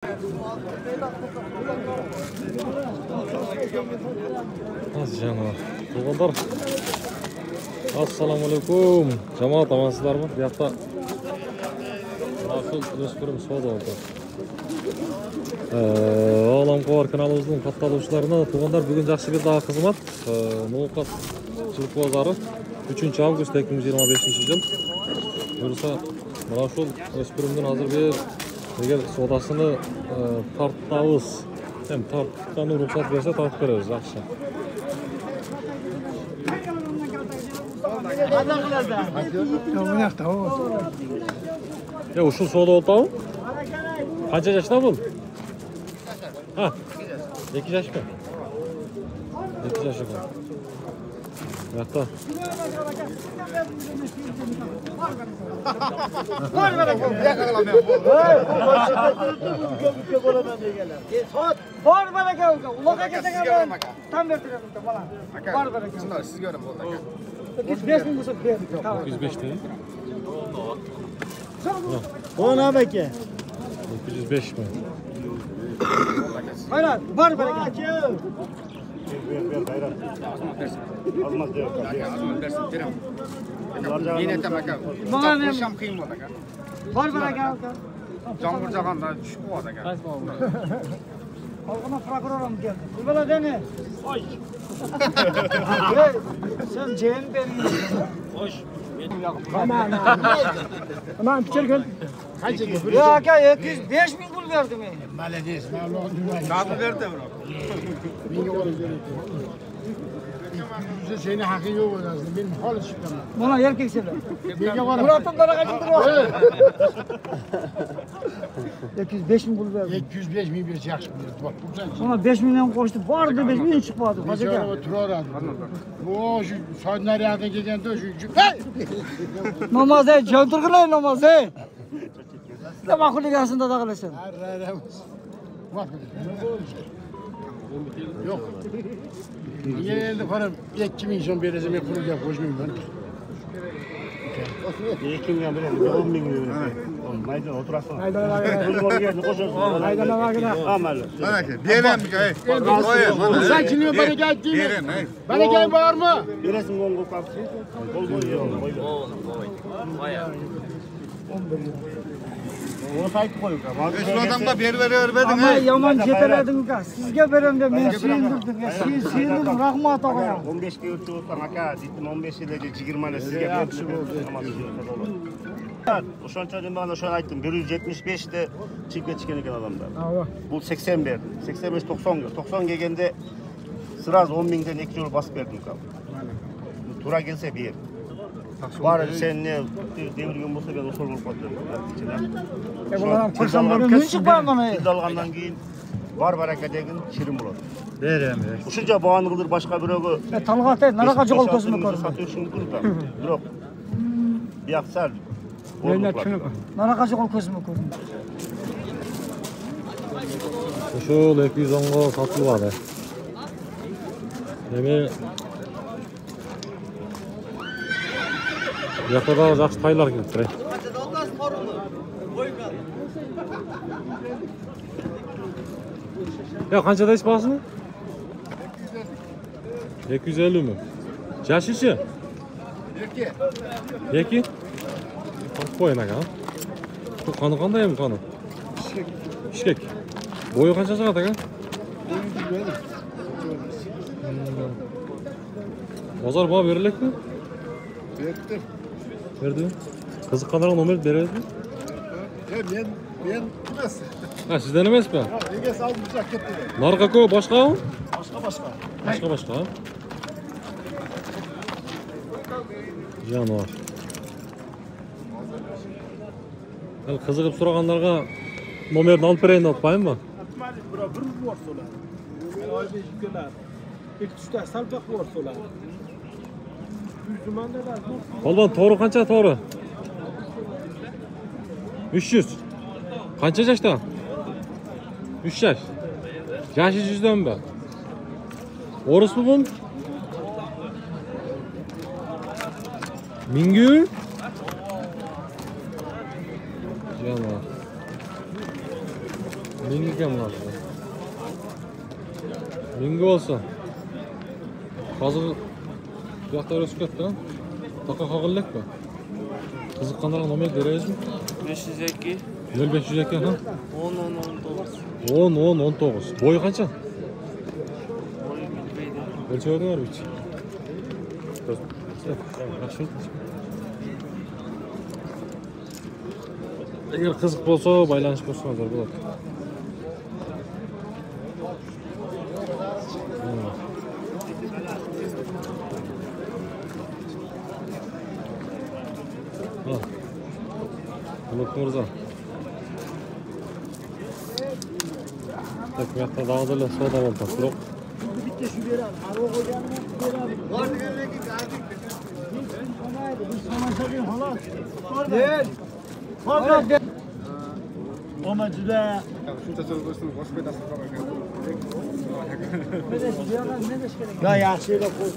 Canım. Tuğanlar. Assalamu alaikum. Cemaat amansızlar mı? Bu yakta nasıl özgürüm soda oldu. Oğlan Kovar kanalımızın katılımcılarına Tuğanlar bugün жақсы bir daha hizmet. Nokat Çılık Bozarı 3 Avgust 2025 yıl. Buyursa mana şol özgürümden hazır bir sodasını tarttabız. Hem tartkanı ruhsat verse tartıp veririz. Жақсы. Ya uşul soda oldu mu? Kaça yaşta bu? Ha. 2 yaş mı? 2 yaş mı? Yakta. Var bana gel. Ulağa geçeceğim. Tam vertirelim bana. Var bana gel. Şunlar siz görün burada. 5.000 bulsa verdik. Tamam. 105 değil. O ne peki? 205 mi? Hayır, var bana gel. Almaz diyor. Yine demek ki. Bana ne? Şam kıyım oldu. Var bana gel. Can vuracağında düşük oldu. Halkına prokurorum geldi. Bu bana dene. Hoş. Sen Cem benim. Hoş. Aman. Aman bir gel. Kaç yıl? Ya ka 205 bin pul verdim. Malediz. Nasıl verdi bro? Bingi olur. Yüzde şeyine hakkı yok aslında. Benim halı çıktım. Bana erkek sever. Bingi var. Murat'ın bana kaçırdı. 205 bin pul verdim. 205 bin bir yakşı bir. Bak buradan. Ona 5 milyon koştu. Vardı 5 milyon çıkmadı. Biz Hacı araba tur aradı. Bu şu Saudi Arabiya'da giden de şu. Hey! Namazı, çöldürgüler namazı. Ne makul yansında da kalırsın. Bak. Yok. Geldi param 2000 son bir rezime kurul yap koşmayayım ben. 2 milyon böyle 10 bin lira. Maydan oturasın. Haydan var. Haydan var. Amal. Diyelim ki. Sen kimliğin bana geldiğini. Bana gel var mı? Biresin Kongo kapsı. Kol boyuyor. Onu sayıp koyuyor. Şu adamda bir vermedin. Ama yaman cepeledin ka. Sizge verem de ben sıyırdım ya. Sıyırdım rahmat ağaya. 15 ge ölçü olsan aka, dittim 15 ile 20 ile sizge yapışı oldu. Oşonça dedim bana şöyle aytdım. 175 de çiftke çıkan eken adamlar. Bu 80 verdi. 85 90 gör. 90 gelgende sıraz 10 binden 2 yıl bas verdim kal. Tura gelse bir. Var sen ne devirgen bolsa ben osol bolup katıyorum. Bunlardan kursam böyle ne çıkar bana? Siz algandan keyin var akadegin şirin болады. Verem. Ушунча баганы кылдыр башка бирөөгө Talgat et, naraka jogol közümü көрдüm. Satıyorsun мүмкүн да. Бирок бияксар. Naraka jogol közümü көрдüm. Uşul 210'ga satılmadı. Demi yakta da жақсы taylar kelip. Ya kançadayız basını? 250 mi? Yaşışı? 2. Fark koyun aga. Bu kanı qanday mı kanı? Bişkek. Boyu qancha chiqadi aga? Bozor bağı verilek mi? Verdim. Verdi mi? Qiziqqanlarga nomer berasizmi? Ben emas. Ha, sizden emas mi? Nega salmışak ketdi? Narqa ko'p, boshqami? Başka. Boshqa. Jonivor. Hal qiziqib so'raganlarga nomerni olib berayin deb qo'yaymi? Bir var solar. Oyda yükler. İlk düşte salpaq var solar. Yüzümandalar. Polvon, to'g'ri qancha to'g'ri? 300. Qancha yoshda? 3 yaş. Yaşı 100'den mi? Orası mı bu? Mingü? Canım. Mingi kim lan? Mingi olsa. Hazır bu yoqda o'sib ketdi. Taqa qog'illik mi? Qiziqqanlarga nomer berayapsizmi? 502 0502 ha? 10 19. Bo'yi qancha? Boyu bilmaydi. O'lchovdinglar uch. Yaxshi. Agar qiziq bo'lsa, baylanish bo'lsangiz bo'ladi. Bulut Mirza. Takmiyatda dağıdırlar, soda oldu. Yok. Bitti şu bir al. Hava kocanı bir al. Var diyenler ki geldik. Biz sana söyleyeyim hala. Değil. Fakat amacıda. Shuncha so'z bo'lsin, bosh foydasi bor ekan. Ya yaxshiroq qo'y.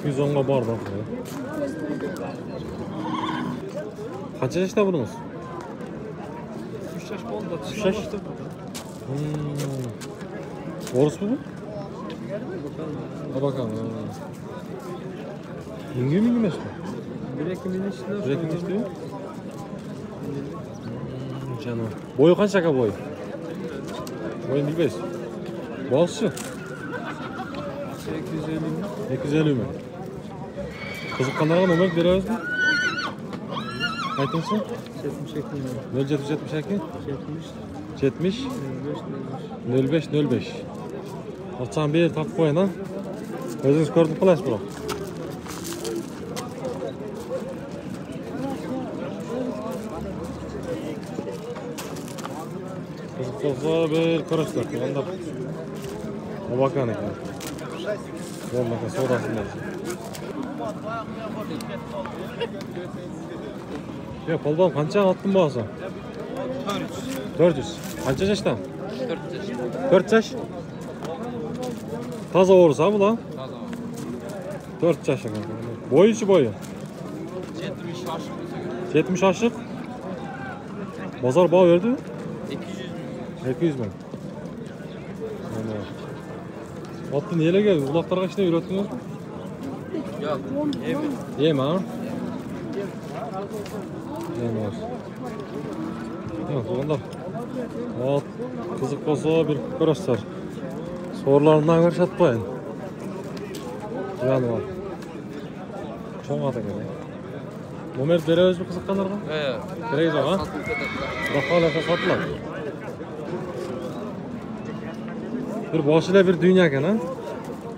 210'ga bardı. Kaç yaşta bunuz? 3 yaş oldu. 3 yaş. Orus mu bu? Ha bakalım. Mingi mi işte? Birekimin içinde. Birekim işte. Canım. Boyu kaç şaka boyu? Boyun bilmeyiz. Boğazçı. 250 mi? Kızıkkanlarga nomer veriyoruz mu? Aytыңызшы? 0772 70 05 05. Orçan bir tap koyun ha. Özünüz gördük kalaysiz bura. Kızık olsa bir karıştır. Onda o bakan ekan. Olmasa sodasında. Ya polbon qancha attın bu olsa? 400. Qancha yaşdan? 4 yaş. Taza oğursa bu lan? Taza. 4 yaş ekan. Boyu boyu. 70 aşık. 70 aşık. Bozor bağ verdi? 200 200 bin. bin. Atlı neyle geldi? Ulaklarga işine ürettiniz mi? Yok. Yeme ha? Yeme var. Yok, onlar. At, kızık olsa bir karışlar. Sorularından karşı atmayın. Yani var. Çok adı geliyor. Nomer veriyoruz mu kızıkkanlarga? Evet. Vereyiz o ha? Bakalasa satılar. Bir boshida bir dünya ekan ha.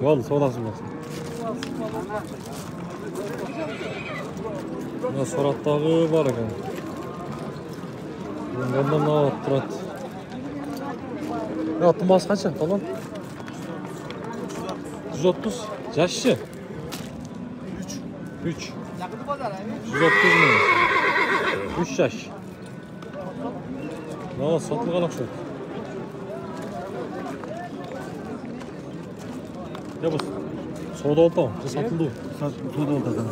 Bo'ldi, sodasi bo'lsin. Mana so'ratdagi bor ekan. Bundan ne turadi? Ya atmas qancha falan? 130. Yaşçı. 3. 130 mi? 3 yaş. Ne satılgan akşam. Ya bu soda oldu mu? Satıldı. Soda oldu da.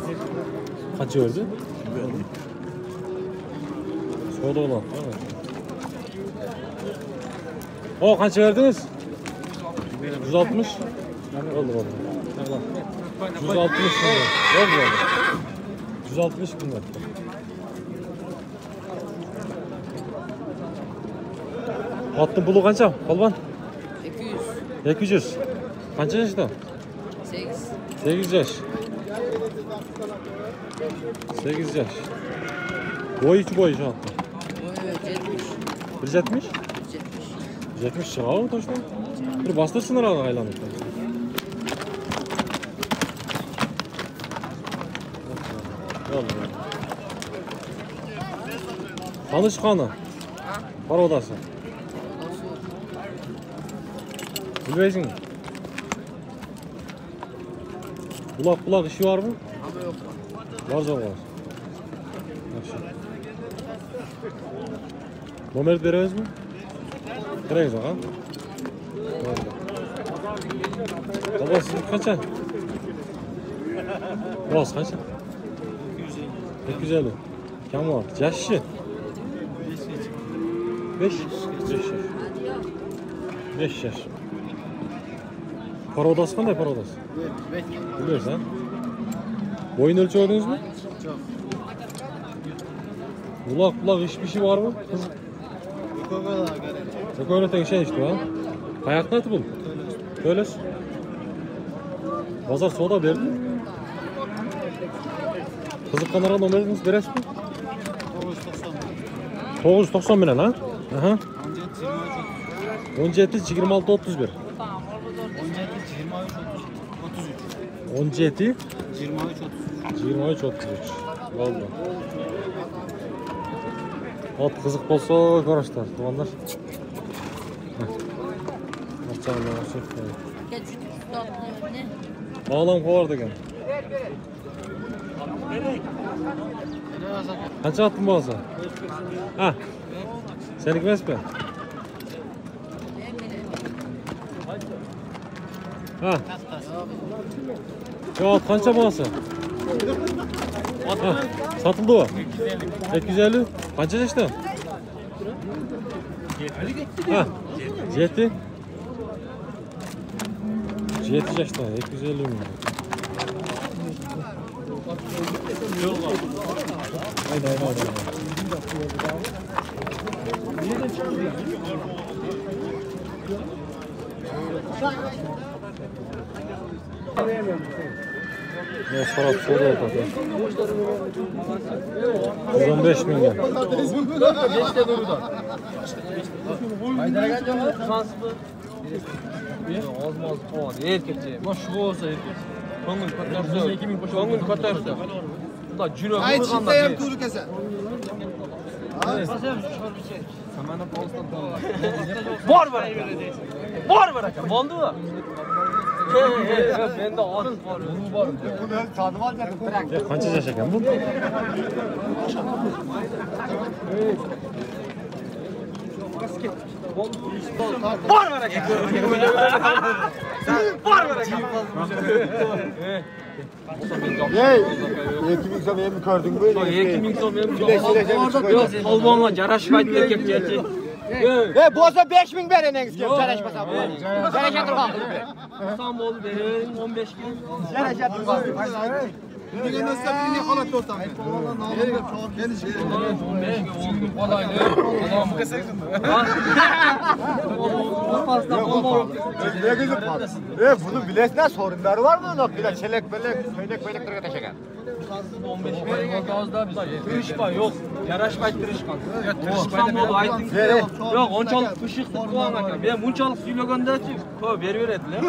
Kaç verdi? Soda olan. O kaç verdiniz? 160. Oldu oldu. 160 bin lira. Oldu oldu. 160 bin lira. Attın bulu kaça? Balban? 200. 200. Kaç yaşta? 8. 8 yaş. 8 yaş. Boy içi boy şu an. Boyu 70. 170? 70. 70 çıkar mı taşla? Bir bastırsınlar abi aylanıp. Tanış kanı. Var odası. Bilmeysin mi? Kulak işi var mı? Ama yok. Var var. Nomer veririz mi? Veririz ha. Baba siz kaça? Boz kaça? 250. Kim var? Yaşlı. 5 yaş. 5 yaş. Parodası qanday parodası? Biliyorsan. Boyun ölçüyordunuz mu? Kulak iş bir şey var mı? Çok öyle tek şey işte ha. Kayak neti bu? Böylesi. Pazar soda verdi. Kızık kanara numaranız veres mi? 990 bilen ha? Aha. 17 26 31. 17 23 33. Oldu. At kızık bolsa qarashlar, tuğanlar. Açalım, açalım. Ağlam kovar degan. Qancha attın bolsa? Ha. Senik emasmi? Ha. Yo, qancha bolsa? Ha, satıldı o. 250. Qancha yaşta? Ha. 7. 7 yaşta 250 milyon. Haydi. Ne sorat soru oldu. 115 milyon. Olmaz falan. Erkekçe. Baş şu olsa erkek. Koңгүл көтөрсө. Мында жүрөк Ayçitte hem turu keser. Бар ekan. Boldu. Ben de ağır var. Bunu var. Bunu tanım almadım. Bırak. Qancha yaş ekan bu? Бар ekan. Бар ekan. Hey, 2000 so'm hem gördün mü? 2000 so'm hem yok polvonga jarashmaydi erkekçe. Bo'lsa 5000 berenengiz kelib jarashmasa bo'ladi. Jarasha turgan qilib ber. Son bo'ldi bering 15 kun. Jarasha turgan. Degan narsa biringa holatda o'tamiz. Kelish kerak. 15 kun 10 kun qolayli. Odam qilsak Bunun bilesine sorunları var mı? Bile çelek köyneklerine taşıyan. 15 kun gazda tırışma yok. Yarashmaydi tırışkan. Tırışkan bo'ldi ayting. Yo'q, onchalik pishiq tutgan ekan. Men bunchalik suylaganda-chi, ko'p beraveradilar.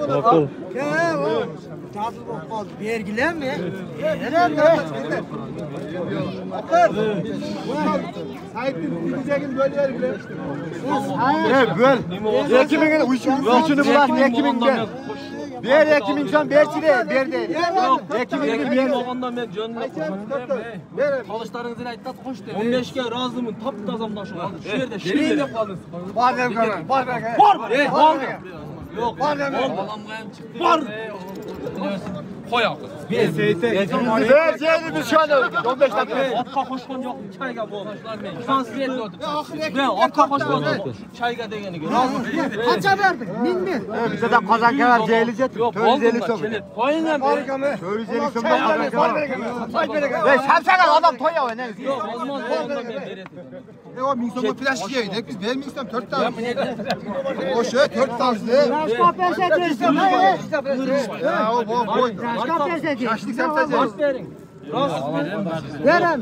Maqul. Belgilenme. Sahiptin gideceğin bölgeler bile. Böl. 2000'in üçünü bulan 2000 ver. Ver 2000 son berçile ber değil. 2000'ni Ben ver. olganda men jönüne qo'shdim. Qolishtaringizni aytdi, qo'shdi. 15 ga roziman, top-tozamdan shu oldi. Shu yerda shil deb qoldingiz. Var ver kalan. Var ver. Bor. Yo'q, Var ver. olamga ham chiqdi. Bor. Qo'yoq. Ver şeyini biz şu an öldük. 15 dakika. Otqa qo'shgan yo'q, chayga bo'ldi. Transfer o'tdi. Ben otqa qo'shgan chayga deganiga rozi. Qancha verdin? 1000 mi? Bize de kazan kadar cehlice. Yo'q, 450 so'm. Qo'ying ham. 450 so'm. Ve samsakal adam toya o ne? Yo'q, olmaz bo'lganda men beraman. O 1000 so'mga flash yeydik. Biz 1000 so'm 4 tane. O'sha 4 tanesi. Başka persettirsin. Ya o boy. Başka persettirsin. Şaşlık samsacı. Rost bering. Rost Verem.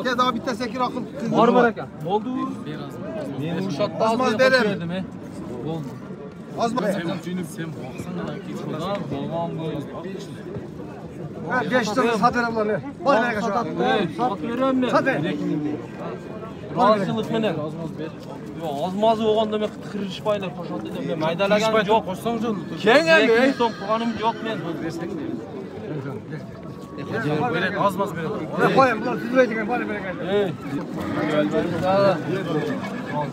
Ya daha bitta sekir akıl. bor ekan. Bo'ldi. Men o'shatda Azmaz berem. Bo'ldi. Azma. Ha 5 so'm satarım bunları. Var ver kaç. Satıyorum ben. Satın. Razılık menen. Yo'q, ozmoz bo'lganda men qirishmaylar qo'shadi deb men maydalagan yo'q. Qo'shsang jo'l. Keng ham so'm qilganim yo'q men. Beradi, ozmoz beradi. Koyun bunlar siz verdiğin bana ver.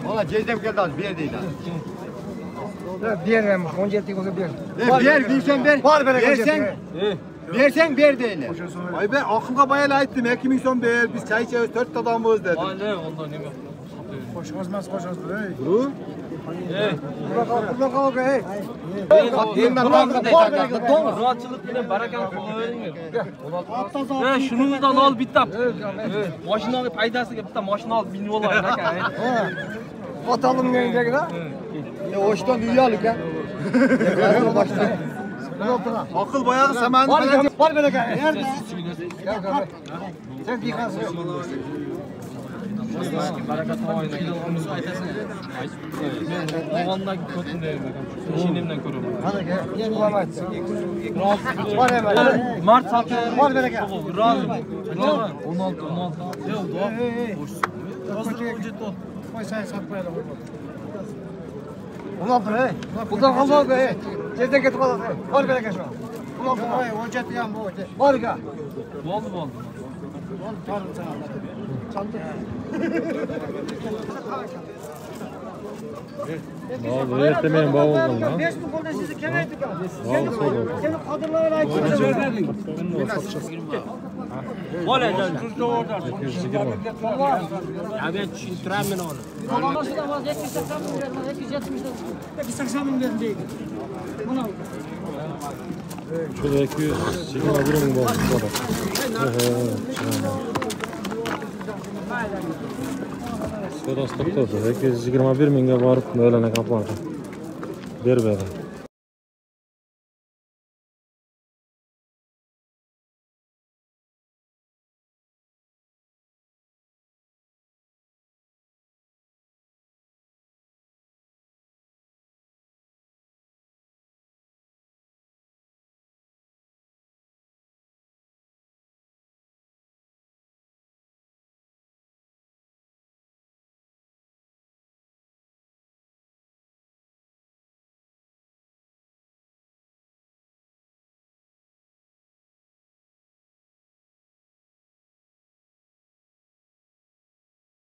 Valla cezdem geldi az bir değil. Verem 17 olsa bir. Ver bilsen ver. Var ver. Versen. Versen ver deyli. Ay ben akılga bayala aytdım. 2000 so'm ber. Biz çay içemiz 4 adamız dedim. Aynen ondan nima. Qo'shqozmas qo'shqozmas. Buru. Rahatchilik bilan barakani qilaveringlar. Shuningdan ol bitta. Mashinani paydasiga bitta mashina olib binib olaylik aka. Atalım neyindeki lan? Hoştan dünya ya. Akıl bayağı saman. Var böyle gel. Nerede? Sen yıkansın. Barakat havayına gidiyoruz aytasın. Men oğlandaki kötün deyim aka. İşinimden ko'raman. Hadi gel. Bulamayız. Var hemen. Mart satı. Var böyle gel. Razı. 16. Yo'q, qo'y sen satmaydi. 16 hey. Buradan kalma be. Yerden getir kalma. Var böyle gel şu an. 16 Voy, o'jati ham bu. var gel. Bo'ldi. Tarım sana. Oldu, ertemeyin bağ oldu lan. 5 bin kolda sizi kemerdik ya. Sağ ol. Senin kadınlara ait. Bo'ladi, turda orada. 220. Ya ben tushuntirammen onu. Babamızda var 280 bin vermez. 280 bin verin değil. Buna Şurada 221 bin oldu bu da. Şurada stokta 221 binge barıp öğlene kapandı. Berberi.